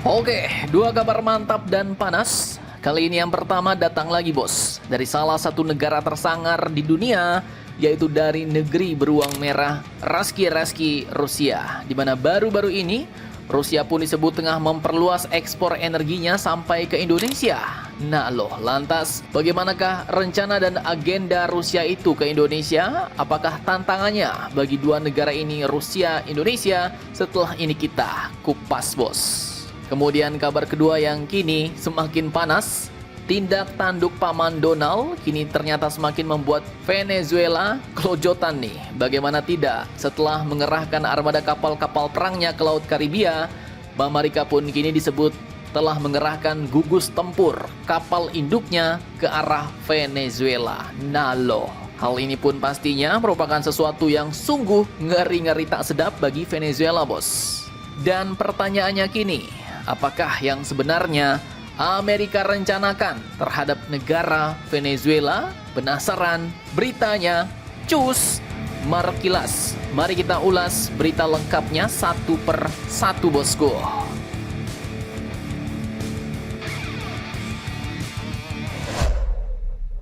Oke, dua kabar mantap dan panas. Kali ini yang pertama datang lagi bos, dari salah satu negara tersangar di dunia, yaitu dari negeri beruang merah, Raski Rusia. Di mana baru-baru ini, Rusia pun disebut tengah memperluas ekspor energinya sampai ke Indonesia. Nah loh, lantas bagaimanakah rencana dan agenda Rusia itu ke Indonesia? Apakah tantangannya bagi dua negara ini, Rusia, Indonesia? Setelah ini kita kupas bos. Kemudian kabar kedua yang kini semakin panas, tindak tanduk Paman Donald kini ternyata semakin membuat Venezuela kelojotan nih. Bagaimana tidak, setelah mengerahkan armada kapal-kapal perangnya ke Laut Karibia, Amerika pun kini disebut telah mengerahkan gugus tempur kapal induknya ke arah Venezuela. Nah loh, hal ini pun pastinya merupakan sesuatu yang sungguh ngeri-ngeri tak sedap bagi Venezuela bos. Dan pertanyaannya kini, apakah yang sebenarnya Amerika rencanakan terhadap negara Venezuela? Penasaran? Beritanya cus markilas. Mari kita ulas berita lengkapnya satu per satu bosku.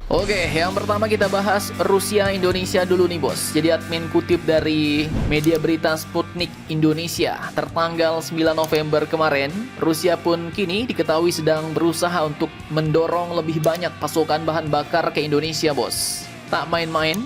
Oke, yang pertama kita bahas Rusia Indonesia dulu nih bos. Jadi admin kutip dari media berita Sputnik Indonesia, tertanggal 9 November kemarin, Rusia pun kini diketahui sedang berusaha untuk mendorong lebih banyak pasokan bahan bakar ke Indonesia bos. Tak main-main,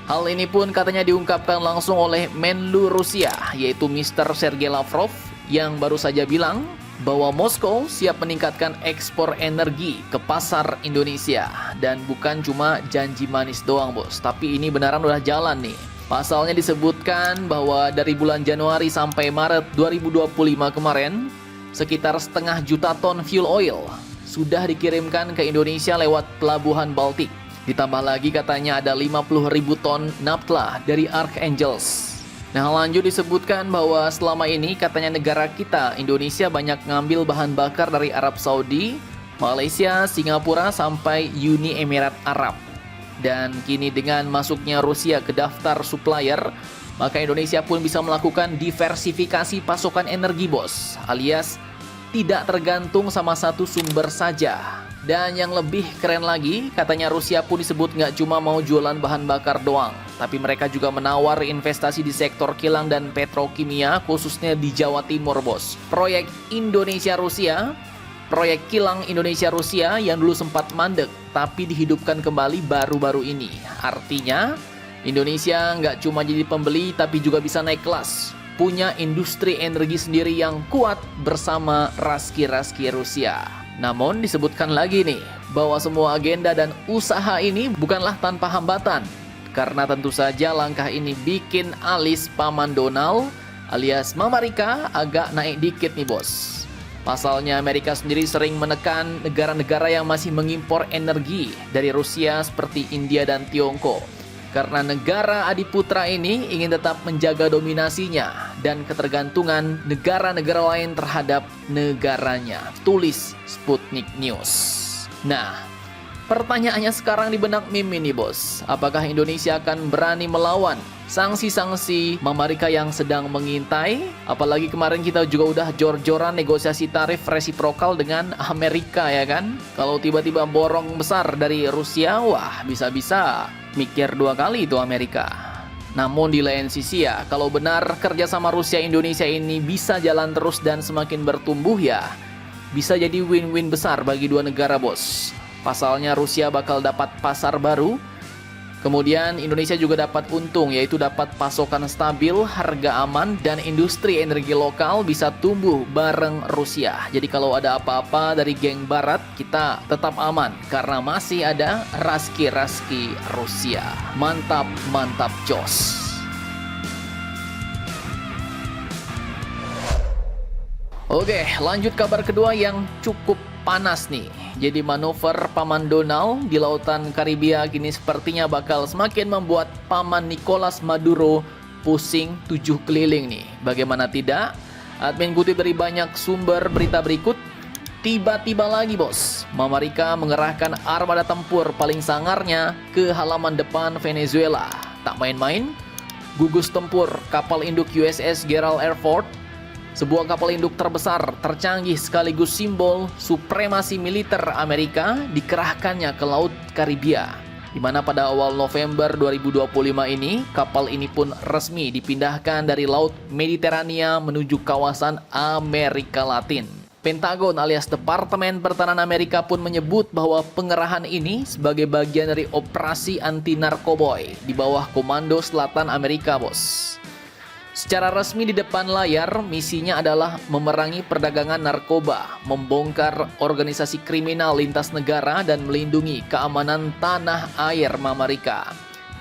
hal ini pun katanya diungkapkan langsung oleh Menlu Rusia, yaitu Mr. Sergei Lavrov, yang baru saja bilang bahwa Moskow siap meningkatkan ekspor energi ke pasar Indonesia. Dan bukan cuma janji manis doang bos, tapi ini beneran udah jalan nih. Pasalnya disebutkan bahwa dari bulan Januari sampai Maret 2025 kemarin, sekitar 0,5 juta ton fuel oil sudah dikirimkan ke Indonesia lewat pelabuhan Baltik. Ditambah lagi katanya ada 50.000 ton naphtha dari Archangels. Nah lanjut disebutkan bahwa selama ini katanya negara kita, Indonesia, banyak ngambil bahan bakar dari Arab Saudi, Malaysia, Singapura, sampai Uni Emirat Arab. Dan kini dengan masuknya Rusia ke daftar supplier, maka Indonesia pun bisa melakukan diversifikasi pasokan energi bos, alias tidak tergantung sama satu sumber saja. Dan yang lebih keren lagi, katanya Rusia pun disebut nggak cuma mau jualan bahan bakar doang, tapi mereka juga menawar investasi di sektor kilang dan petrokimia, khususnya di Jawa Timur bos. Proyek Indonesia-Rusia, proyek kilang Indonesia-Rusia yang dulu sempat mandek, tapi dihidupkan kembali baru-baru ini. Artinya, Indonesia nggak cuma jadi pembeli, tapi juga bisa naik kelas. Punya industri energi sendiri yang kuat bersama Raski Rusia. Namun disebutkan lagi nih, bahwa semua agenda dan usaha ini bukanlah tanpa hambatan. Karena tentu saja langkah ini bikin alis Paman Donald alias Amerika agak naik dikit nih bos. Pasalnya Amerika sendiri sering menekan negara-negara yang masih mengimpor energi dari Rusia seperti India dan Tiongkok. Karena negara adiputra ini ingin tetap menjaga dominasinya dan ketergantungan negara-negara lain terhadap negaranya. Tulis Sputnik News. Nah, pertanyaannya sekarang di benak Mimi nih bos. Apakah Indonesia akan berani melawan sanksi-sanksi Amerika yang sedang mengintai? Apalagi kemarin kita juga udah jor-joran negosiasi tarif resiprokal dengan Amerika ya kan? Kalau tiba-tiba borong besar dari Rusia, wah bisa-bisa mikir dua kali itu Amerika. Namun di lain sisi ya, kalau benar kerjasama Rusia Indonesia ini bisa jalan terus dan semakin bertumbuh ya, bisa jadi win-win besar bagi dua negara bos. Pasalnya Rusia bakal dapat pasar baru, kemudian Indonesia juga dapat untung, yaitu dapat pasokan stabil, harga aman, dan industri energi lokal bisa tumbuh bareng Rusia. Jadi kalau ada apa-apa dari geng barat, kita tetap aman karena masih ada Raski Rusia. Mantap, mantap jos. Oke, lanjut kabar kedua yang cukup panas nih. Jadi manuver Paman Donald di Lautan Karibia kini sepertinya bakal semakin membuat Paman Nicolas Maduro pusing 7 keliling nih. Bagaimana tidak? Admin kutip dari banyak sumber berita berikut. Tiba-tiba lagi bos, Amerika mengerahkan armada tempur paling sangarnya ke halaman depan Venezuela. Tak main-main, gugus tempur kapal induk USS Gerald R. Ford Sebuah kapal induk terbesar, tercanggih sekaligus simbol supremasi militer Amerika dikerahkannya ke Laut Karibia, di mana pada awal November 2025 ini, kapal ini pun resmi dipindahkan dari Laut Mediterania menuju kawasan Amerika Latin. Pentagon alias Departemen Pertahanan Amerika pun menyebut bahwa pengerahan ini sebagai bagian dari operasi anti-narkoboy di bawah Komando Selatan Amerika, bos. Secara resmi di depan layar, misinya adalah memerangi perdagangan narkoba, membongkar organisasi kriminal lintas negara, dan melindungi keamanan tanah air Amerika.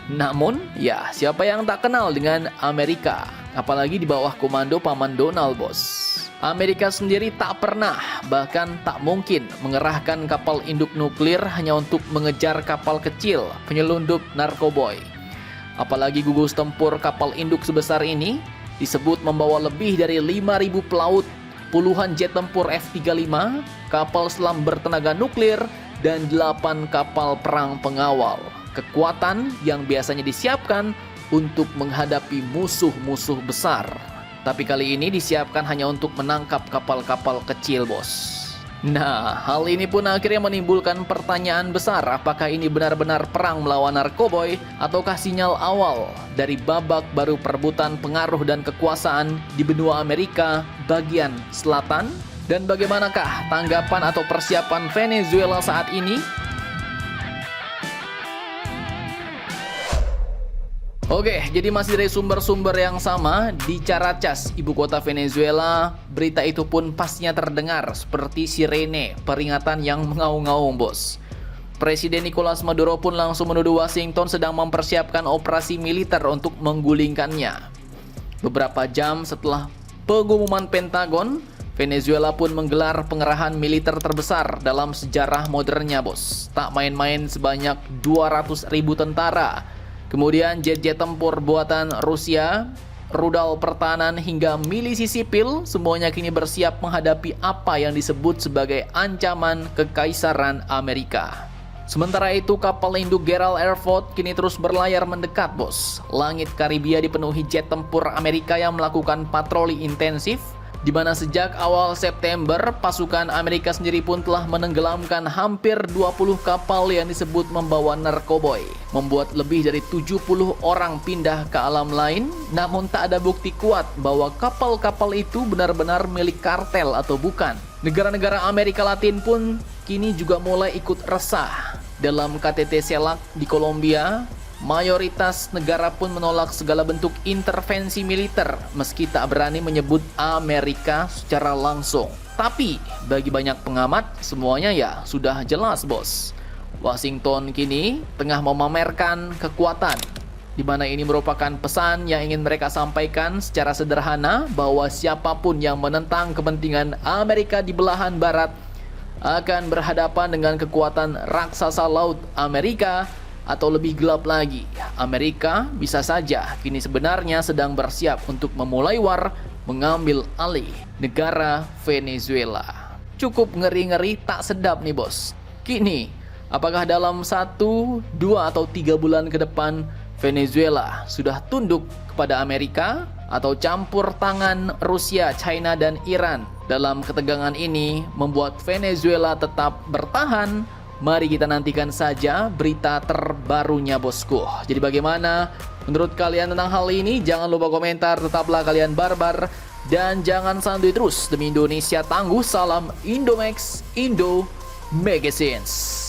Namun, ya siapa yang tak kenal dengan Amerika? Apalagi di bawah komando Paman Donald, bos. Amerika sendiri tak pernah, bahkan tak mungkin mengerahkan kapal induk nuklir hanya untuk mengejar kapal kecil penyelundup narkoboy. Apalagi gugus tempur kapal induk sebesar ini disebut membawa lebih dari 5.000 pelaut, puluhan jet tempur F-35, kapal selam bertenaga nuklir, dan 8 kapal perang pengawal. Kekuatan yang biasanya disiapkan untuk menghadapi musuh-musuh besar. Tapi kali ini disiapkan hanya untuk menangkap kapal-kapal kecil, bos. Nah, hal ini pun akhirnya menimbulkan pertanyaan besar, apakah ini benar-benar perang melawan narkoboy ataukah sinyal awal dari babak baru perebutan pengaruh dan kekuasaan di benua Amerika bagian selatan? Dan bagaimanakah tanggapan atau persiapan Venezuela saat ini? Oke, jadi masih dari sumber-sumber yang sama, di Caracas, ibu kota Venezuela, berita itu pun pastinya terdengar seperti sirene peringatan yang mengaung-ngaung, bos. Presiden Nicolas Maduro pun langsung menuduh Washington sedang mempersiapkan operasi militer untuk menggulingkannya. Beberapa jam setelah pengumuman Pentagon, Venezuela pun menggelar pengerahan militer terbesar dalam sejarah modernnya, bos. Tak main-main, sebanyak 200.000 tentara. Kemudian jet-jet tempur buatan Rusia, rudal pertahanan hingga milisi sipil, semuanya kini bersiap menghadapi apa yang disebut sebagai ancaman kekaisaran Amerika. Sementara itu, kapal induk Gerald R. Ford kini terus berlayar mendekat, bos. Langit Karibia dipenuhi jet tempur Amerika yang melakukan patroli intensif, di mana sejak awal September, pasukan Amerika sendiri pun telah menenggelamkan hampir 20 kapal yang disebut membawa narkoboy, membuat lebih dari 70 orang pindah ke alam lain, namun tak ada bukti kuat bahwa kapal-kapal itu benar-benar milik kartel atau bukan. Negara-negara Amerika Latin pun kini juga mulai ikut resah. Dalam KTT CELAC di Kolombia, mayoritas negara pun menolak segala bentuk intervensi militer meski tak berani menyebut Amerika secara langsung. Tapi bagi banyak pengamat, semuanya ya sudah jelas, bos. Washington kini tengah memamerkan kekuatan, di mana ini merupakan pesan yang ingin mereka sampaikan secara sederhana bahwa siapapun yang menentang kepentingan Amerika di belahan barat akan berhadapan dengan kekuatan raksasa laut Amerika. Atau lebih gelap lagi, Amerika bisa saja kini sebenarnya sedang bersiap untuk memulai war mengambil alih negara Venezuela. Cukup ngeri-ngeri, tak sedap nih, bos. Kini, apakah dalam 1, 2, atau 3 bulan ke depan Venezuela sudah tunduk kepada Amerika atau campur tangan Rusia, China, dan Iran dalam ketegangan ini membuat Venezuela tetap bertahan? Mari kita nantikan saja berita terbarunya, bosku. Jadi bagaimana menurut kalian tentang hal ini? Jangan lupa komentar, tetaplah kalian barbar, dan jangan santuy terus demi Indonesia tangguh. Salam Indomax, Indo Magazines.